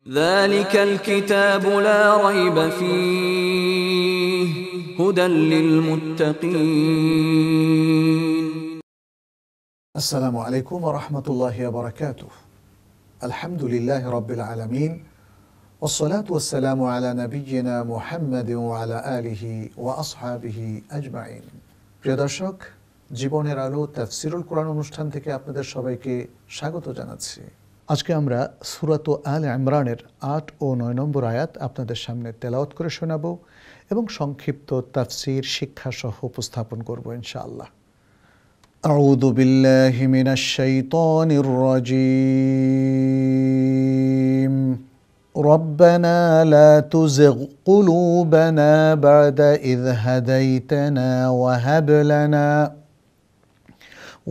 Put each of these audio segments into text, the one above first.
ذلك الكتاب لا ريب فيه هدى للمتقين. السلام عليكم ورحمة الله وبركاته. الحمد لله رب العالمين والصلاة والسلام على نبينا محمد وعلى آله وأصحابه أجمعين. প্রিয় দর্শক, জীবনের আলো তাফসীরুল কুরআন অনুষ্ঠান থেকে আপনাদের সবাইকে স্বাগত জানাচ্ছি। আজকে আমরা সূরাত আলে ইমরানের ৮ ও ৯ নম্বর আয়াত আপনাদের সামনে তেলাওয়াত করে শোনাব এবং সংক্ষিপ্ত তাফসীর শিক্ষা সহ উপস্থাপন করব ইনশাআল্লাহ। আউযু বিল্লাহি মিনাশ শাইতানির রাজীম। ربنا لا تزغ قلوبنا بعد إذ هديتنا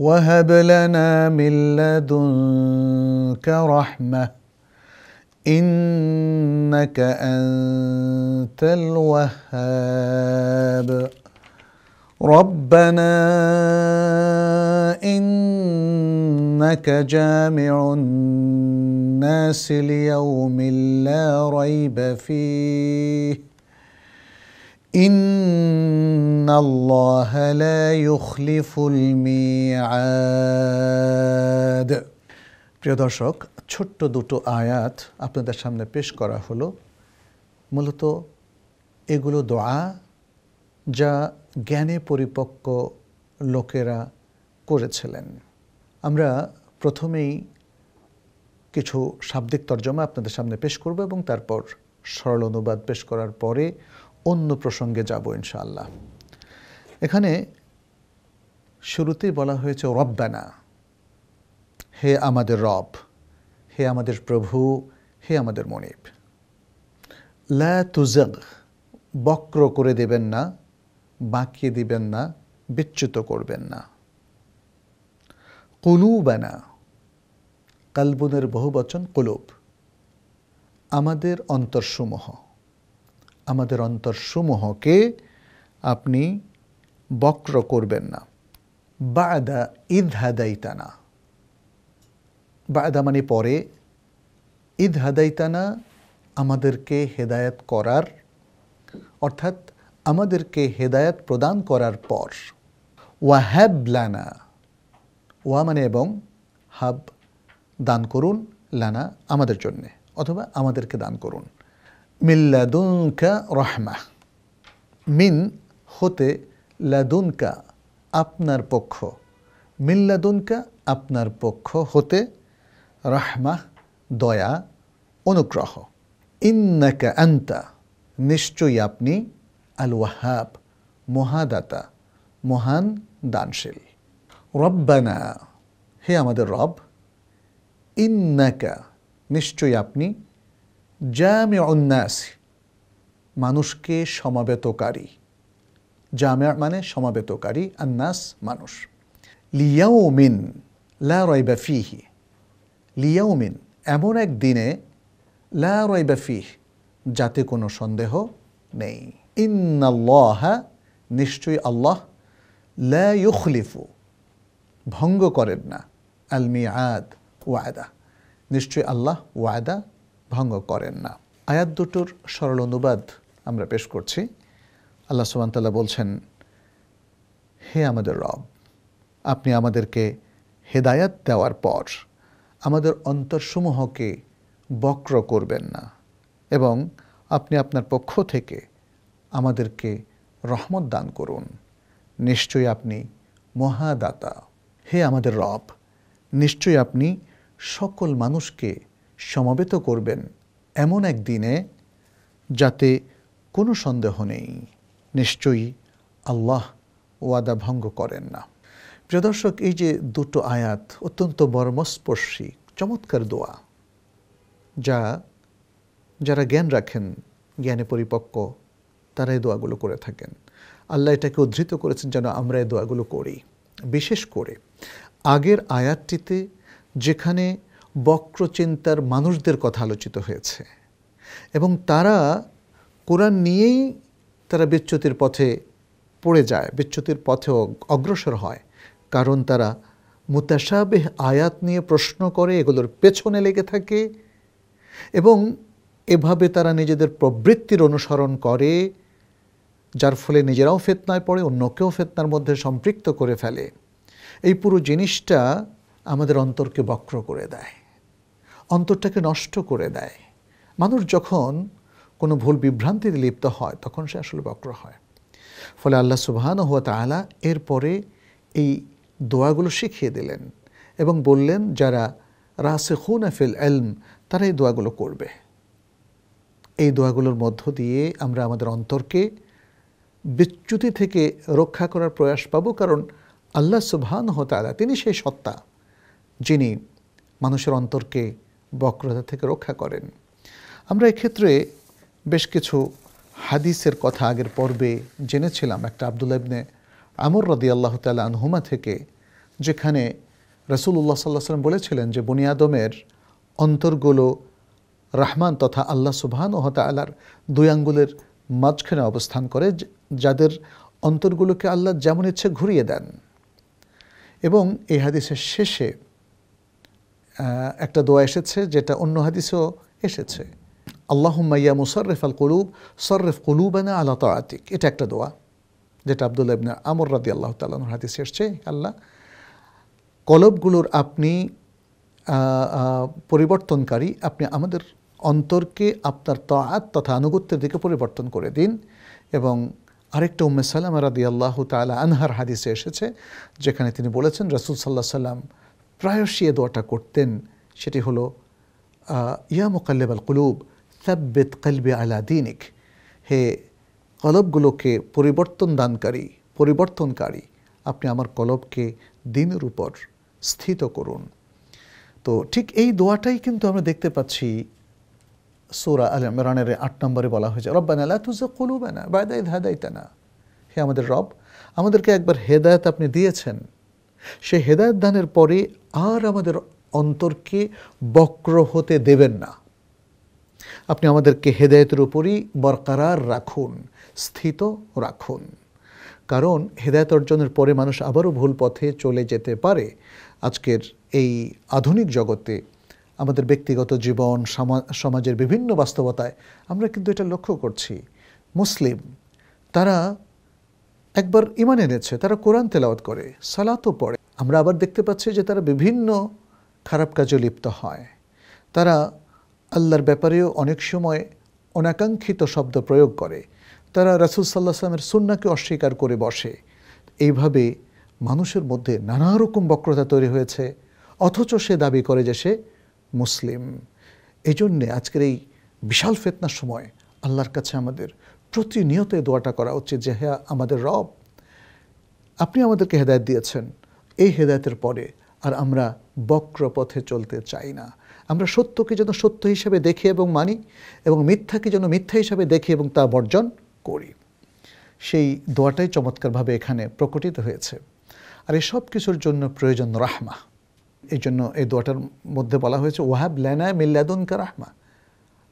وهب لنا من لدنك رحمة إنك أنت الوهاب ربنا إنك جامع الناس ليوم لا ريب فيه إن الله لا يخلف الميعاد। প্রিয় দর্শক, ছোট্ট দুটো আয়াত আপনাদের সামনে পেশ করা হলো। মূলত এগুলো দোয়া যা জ্ঞানে পরিপক্ক লোকেরা করেছিলেন। আমরা প্রথমেই কিছু শাব্দিক তর্জমা আপনাদের সামনে পেশ করব এবং তারপর সরল অনুবাদ পেশ করার পরে অন্য প্রসঙ্গে যাব ইনশাআল্লাহ। এখানে শুরুতেই বলা হয়েছে রব্বানা, হে আমাদের রব, হে আমাদের প্রভু, হে আমাদের মনিব। লা তুযগ, বক্র করে দেবেন না, বাঁকিয়ে দিবেন না, বিচ্যুত করবেন না। কুলুবানা, কালবুনের বহুবচন কুলুব, আমাদের অন্তরসমূহ, আমাদের অন্তরসমূহকে আপনি বক্র করবেন না। বাদা ইদ হাদাইতানা, বাদা মানে পরে, ইদ হাদাইতানা আমাদেরকে হেদায়েত করার, অর্থাৎ আমাদেরকে হেদায়েত প্রদান করার পর। ওয়াহাব লানা, ওয়া মানে এবং, হাব দান করুন, লানা আমাদের জন্যে অথবা আমাদেরকে দান করুন। মিন লাদুনকা রাহমা, মিন হতে, লাদুনকা আপনার পক্ষ, মিন লাদুনকা আপনার পক্ষ হতে, রাহমা দয়া, অনুগ্রহ। ইন্নাকা আনতা নিশ্চয়ই আপনি, আল ওয়াহাব মহাদাতা, মহান দানশীল। রব্বানা হে আমাদের রব, ইন্নাকা নিশ্চয়ই আপনি, জামিউন নাস মানুষকে সমাবেতকারী, জামি' মানে সমাবেতকারী, আন্নাস মানুষ। লিয়াউমিন লা রাইবা ফিহি, লিয়াউমিন এমন এক দিনে, লা রাইবা ফিহি যাতে কোনো সন্দেহ নেই। ইন্নাল্লাহা নিশ্চয়ই আল্লাহ, লা ইউখলিফু ভঙ্গ করেন না, আল মিআদ ওয়াদা নিশ্চয়ই আল্লাহ ওয়াদা ভঙ্গ করেন না। আয়াত দুটোর সরল অনুবাদ আমরা পেশ করছি। আল্লাহ সুবহানাহু ওয়া তাআলা বলছেন, হে আমাদের রব, আপনি আমাদেরকে হেদায়াত দেওয়ার পর আমাদের অন্তরসমূহকে বক্র করবেন না এবং আপনি আপনার পক্ষ থেকে আমাদেরকে রহমত দান করুন। নিশ্চয়ই আপনি মহাদাতা। হে আমাদের রব, নিশ্চয়ই আপনি সকল মানুষকে সমবেত করবেন এমন এক দিনে যাতে কোনো সন্দেহ নেই। নিশ্চয়ই আল্লাহ ওয়াদা ভঙ্গ করেন না। প্রিয় দর্শক, এই যে দুটো আয়াত অত্যন্ত মর্মস্পর্শী, চমৎকার দোয়া, যারা জ্ঞান রাখেন, জ্ঞানে পরিপক্ক, তারা এই দোয়াগুলো করে থাকেন। আল্লাহ এটাকে উদ্ধৃত করেছেন যেন আমরা এই দোয়াগুলো করি। বিশেষ করে আগের আয়াতটিতে যেখানে বক্রচিন্তার মানুষদের কথা আলোচিত হয়েছে এবং তারা কোরআন নিয়েই তারা বিচ্যুতির পথে পড়ে যায়, বিচ্যুতির পথে অগ্রসর হয়, কারণ তারা মুতাশাবিহ আয়াত নিয়ে প্রশ্ন করে, এগুলোর পেছনে লেগে থাকে এবং এভাবে তারা নিজেদের প্রবৃত্তির অনুসরণ করে, যার ফলে নিজেরাও ফিতনায় পড়ে, অন্যকেও ফিতনার মধ্যে সম্পৃক্ত করে ফেলে। এই পুরো জিনিসটা আমাদের অন্তরকে বক্র করে দেয়, অন্তরটাকে নষ্ট করে দেয়। মানুষ যখন কোনো ভুল বিভ্রান্তিতে লিপ্ত হয় তখন সে আসলে বক্র হয়। ফলে আল্লাহ সুবহানাহু ওয়া তাআলা এরপরে এই দোয়াগুলো শিখিয়ে দিলেন এবং বললেন যারা রাসিখুনা ফিল ইলম তারা এই দোয়াগুলো করবে। এই দোয়াগুলোর মধ্য দিয়ে আমরা আমাদের অন্তরকে বিচ্যুতি থেকে রক্ষা করার প্রয়াস পাব, কারণ আল্লাহ সুবহানাহু ওয়া তাআলা তিনি সেই সত্তা যিনি মানুষের অন্তরকে বক্রতা থেকে রক্ষা করেন। আমরা এক্ষেত্রে বেশ কিছু হাদিসের কথা আগের পর্বে জেনেছিলাম। একটা আব্দুল্লাহ ইবনে আমর রাদিয়াল্লাহু তাআলা আনহুমা থেকে, যেখানে রাসূলুল্লাহ সাল্লাল্লাহু আলাইহি ওয়াসাল্লাম বলেছিলেন যে বনি আদমের অন্তরগুলো রহমান তথা আল্লাহ সুবহানাহু ওয়া তাআলার দুই আঙ্গুলের মাঝখানে অবস্থান করে, যাদের অন্তরগুলোকে আল্লাহ যেমন ইচ্ছে ঘুরিয়ে দেন। এবং এই হাদিসের শেষে একটা দোয়া এসেছে, যেটা অন্য হাদিসেও এসেছে, আল্লাহুম্মা ইয়া মুসাররিফাল কুলুব সররিফ কুলুবানা আলা তাআতিক। এটা একটা দোয়া যেটা আব্দুল্লাহ ইবনে আমর রাদিয়াল্লাহু তাআলা আনহুর হাদিসে এসেছে। আল্লাহ, কলবগুলোর আপনি পরিবর্তনকারী, আপনি আমাদের অন্তরকে আপনার তাআত তথা আনুগত্যের দিকে পরিবর্তন করে দিন। এবং আরেকটা উম্মে সালামা রাদিয়াল্লাহু তাআলা আনহার হাদিসে এসেছে, যেখানে তিনি বলেছেন রাসূল সাল্লাল্লাহু আলাইহি সাল্লাম প্রায়শই এই দোয়াটা করতেন। সেটি হলো ইয়া মুকাল্লিবাল কুলুব সাব্বিত কলবি আলা দীনিক। হে কলবগুলোকে পরিবর্তনকারী, আপনি আমার কলবকে দ্বীনের উপর স্থিত করুন। তো ঠিক এই দোয়াটাই কিন্তু আমরা দেখতে পাচ্ছি সূরা আল ইমরানের 8 নম্বরে বলা হয়েছে, রব্বানা লা তুযিগ কুলুবানা বা'দা ইয হাদাইতানা। হে আমাদের রব, আমাদেরকে একবার হেদায়েত আপনি দিয়েছেন, সেই হেদায়েত দানের পরে আর আমাদের অন্তরকে বক্র হতে দেবেন না। আপনি আমাদেরকে হেদায়েতের উপরই বরকরার রাখুন, স্থিত রাখুন। কারণ হেদায়েত অর্জনের পরে মানুষ আবারও ভুল পথে চলে যেতে পারে। আজকের এই আধুনিক জগতে আমাদের ব্যক্তিগত জীবন, সমাজের বিভিন্ন বাস্তবতায় আমরা কিন্তু এটা লক্ষ্য করছি। মুসলিম তারা একবার ঈমান এনেছে, তারা কোরআন তেলাওয়াত করে, সালাতও পড়ে, আমরা আবার দেখতে পাচ্ছি যে তারা বিভিন্ন খারাপ কাজে লিপ্ত হয়। তারা আল্লাহর ব্যাপারেও অনেক সময় অনাকাঙ্ক্ষিত শব্দ প্রয়োগ করে। তারা রাসূল সাল্লাল্লাহু আলাইহি ওয়াসাল্লামের সুন্নাহকে অস্বীকার করে বসে। এইভাবে মানুষের মধ্যে নানা রকম বক্রতা তৈরি হয়েছে, অথচ সে দাবি করে যে সে মুসলিম। এই জন্যে আজকের এই বিশাল ফিতনার সময় আল্লাহর কাছে আমাদের প্রতিনিয়ত এই দোয়াটা করা উচিত যে হে আমাদের রব, আপনি আমাদেরকে হেদায়েত দিয়েছেন, এই হেদায়েতের পরে আর আমরা বক্র পথে চলতে চাই না। আমরা সত্যকে যেন সত্য হিসাবে দেখি এবং মানি, এবং মিথ্যাকে যেন মিথ্যা হিসাবে দেখি এবং তা বর্জন করি। সেই দোয়াটাই চমৎকারভাবে এখানে প্রকটিত হয়েছে। আর এই সব কিছুর জন্য প্রয়োজন রাহমা। এই জন্য এই দোয়াটার মধ্যে বলা হয়েছে ওয়াহাব লানা মিন লাদুনকা রাহমা,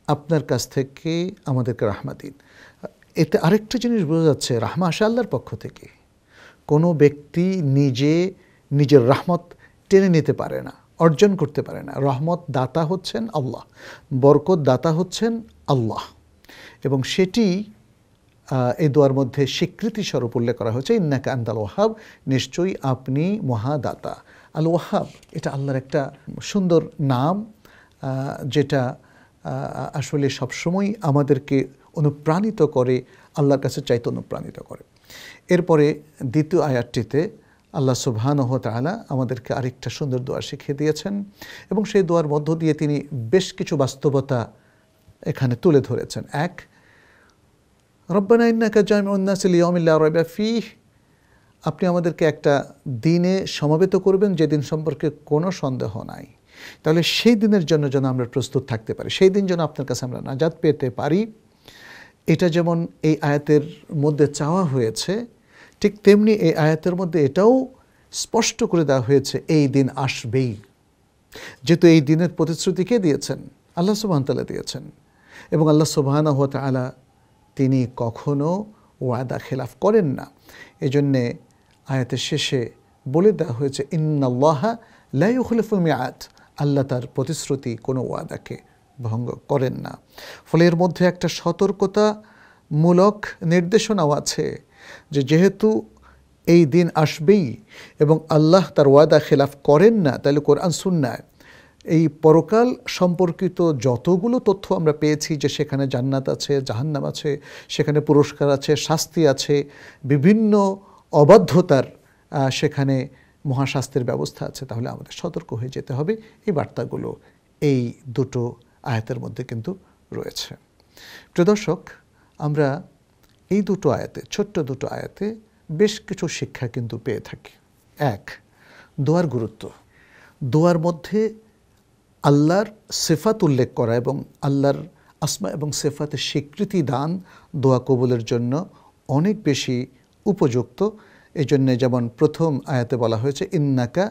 আপনার কাছ থেকে আমাদেরকে রাহমা দিন। এতে আরেকটা জিনিস বোঝা যাচ্ছে, রাহমা আসে আল্লাহর পক্ষ থেকে। কোনো ব্যক্তি নিজের রাহমত টেনে নিতে পারে না, অর্জন করতে পারে না। রহমত দাতা হচ্ছেন আল্লাহ, বরকত দাতা হচ্ছেন আল্লাহ, এবং সেটি এই দোয়ার মধ্যে স্বীকৃতি স্বরূপ উল্লেখ করা হয়েছে, ইন্নাকা আনতাল ওয়াহাব, নিশ্চয়ই আপনি মহাদাতা। আল ওয়াহাব এটা আল্লাহর একটা সুন্দর নাম, যেটা আসলে সবসময় আমাদেরকে অনুপ্রাণিত করে, আল্লাহর কাছে চাইতে অনুপ্রাণিত করে। এরপরে দ্বিতীয় আয়াতটিতে আল্লাহ সুবহানাহু ওয়া তাআলা আমাদেরকে আরেকটা সুন্দর দোয়া শিখিয়ে দিয়েছেন, এবং সেই দোয়ার মধ্য দিয়ে তিনি বেশ কিছু বাস্তবতা এখানে তুলে ধরেছেন। এক, রব্বানা ইন্নাকা জামিউন নাসি লিয়াউমিন লা রাইবা ফীহ, আপনি আমাদেরকে একটা দিনে সমবেত করবেন যেদিন সম্পর্কে কোনো সন্দেহ নাই। তাহলে সেই দিনের জন্য যেন আমরা প্রস্তুত থাকতে পারি, সেই দিন যেন আপনার কাছে আমরা নাজাত পেতে পারি। এটা যেমন এই আয়াতের মধ্যে চাওয়া হয়েছে, ঠিক তেমনি এই আয়াতের মধ্যে এটাও স্পষ্ট করে দেওয়া হয়েছে এই দিন আসবেই। যেহেতু এই দিনের প্রতিশ্রুতি কে দিয়েছেন? আল্লাহ সুবহানাহু ওয়া তাআলা দিয়েছেন, এবং আল্লাহ সুবহানাহু ওয়া তাআলা তিনি কখনো ওয়াদা খেলাফ করেন না। এজন্যে আয়াতের শেষে বলে দেওয়া হয়েছে ইন্নাল্লাহা লা ইউখলিফুল মিআদ, আল্লাহ তার প্রতিশ্রুতি কোনো ওয়াদাকে ভঙ্গ করেন না। ফলে এর মধ্যে একটা সতর্কতামূলক নির্দেশনাও আছে যে যেহেতু এই দিন আসবেই এবং আল্লাহ তার ওয়াদা খেলাফ করেন না, তাহলে কোরআন সুন্নাহ এই পরকাল সম্পর্কিত যতগুলো তথ্য আমরা পেয়েছি যে সেখানে জান্নাত আছে, জাহান্নাম আছে, সেখানে পুরস্কার আছে, শাস্তি আছে, বিভিন্ন অবাধ্যতার সেখানে মহাশাস্তির ব্যবস্থা আছে, তাহলে আমাদের সতর্ক হয়ে যেতে হবে। এই বার্তাগুলো এই দুটো আয়াতের মধ্যে কিন্তু রয়েছে। প্রিয় দর্শক, আমরা এই দুটো আয়াতে, ছোট্ট দুটো আয়াতে বেশ কিছু শিক্ষা কিন্তু পেয়ে থাকি। এক, দোয়ার গুরুত্ব। দোয়ার মধ্যে আল্লাহর সিফাত উল্লেখ করা এবং আল্লাহর আসমা এবং সিফাতের স্বীকৃতি দান দোয়া কবুলের জন্য অনেক বেশি উপযুক্ত। এই জন্যে যেমন প্রথম আয়াতে বলা হয়েছে ইন্নাকা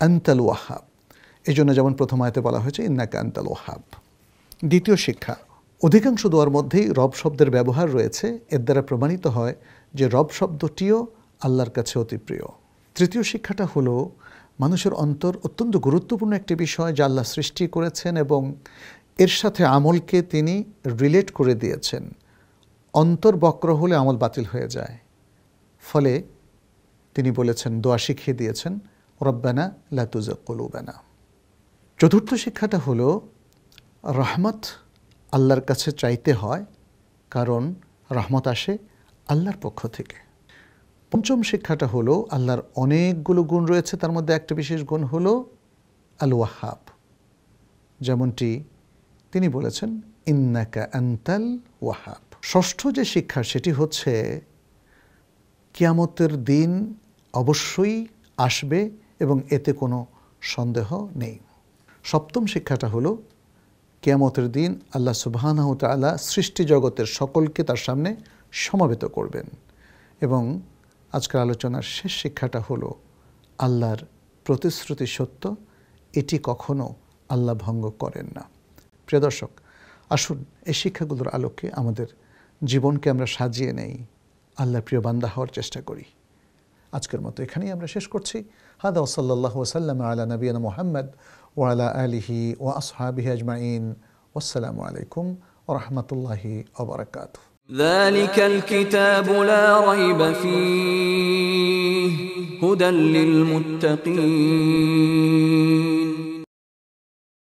আনতাল ওয়াহাব, এই জন্য যেমন প্রথম আয়াতে বলা হয়েছে ইন্নাকা আনতাল ওয়াহাব। দ্বিতীয় শিক্ষা, অধিকাংশ দোয়ার মধ্যেই রব শব্দের ব্যবহার রয়েছে। এর দ্বারা প্রমাণিত হয় যে রব শব্দটিও আল্লাহর কাছে অতি প্রিয়। তৃতীয় শিক্ষাটা হলো মানুষের অন্তর অত্যন্ত গুরুত্বপূর্ণ একটি বিষয় যা আল্লাহ সৃষ্টি করেছেন এবং এর সাথে আমলকে তিনি রিলেট করে দিয়েছেন। অন্তর বক্র হলে আমল বাতিল হয়ে যায়। ফলে তিনি বলেছেন, দোয়া শিখিয়ে দিয়েছেন, রব্বানা লা তুজিগ কুলুবানা। চতুর্থ শিক্ষাটা হলো রহমত আল্লাহর কাছে চাইতে হয়, কারণ রহমত আসে আল্লাহর পক্ষ থেকে। পঞ্চম শিক্ষাটা হলো আল্লাহর অনেকগুলো গুণ রয়েছে, তার মধ্যে একটা বিশেষ গুণ হলো আল ওয়াহাব, যেমনটি তিনি বলেছেন ইন্নাকা আনতাল ওয়াহাব। ষষ্ঠ যে শিক্ষা সেটি হচ্ছে কিয়ামতের দিন অবশ্যই আসবে এবং এতে কোনো সন্দেহ নেই। সপ্তম শিক্ষাটা হলো কিয়ামতের দিন আল্লাহ সুবহানাহু ওয়া তাআলা সৃষ্টি জগতের সকলকে তার সামনে সমবেত করবেন। এবং আজকের আলোচনার শেষ শিক্ষাটা হলো আল্লাহর প্রতিশ্রুতি সত্য, এটি কখনো আল্লাহ ভঙ্গ করেন না। প্রিয় দর্শক, আসুন এই শিক্ষাগুলোর আলোকে আমাদের জীবনকে আমরা সাজিয়ে নেই, আল্লাহর প্রিয় বান্দা হওয়ার চেষ্টা করি। আজকের মতো এখানেই আমরা শেষ করছি। হাদা ওয়া সাল্লাল্লাহু ওয়া সাল্লামা আলা নবিয়িনা মুহাম্মদ ওয়া আলা আলিহি ওয়া আসহাবিহি আজমাইন। ওয়াসসালামু আলাইকুম ওয়া রাহমাতুল্লাহি ওয়া বারাকাতুহু। ذلك الكتاب لا ريب فيه هدى للمتقين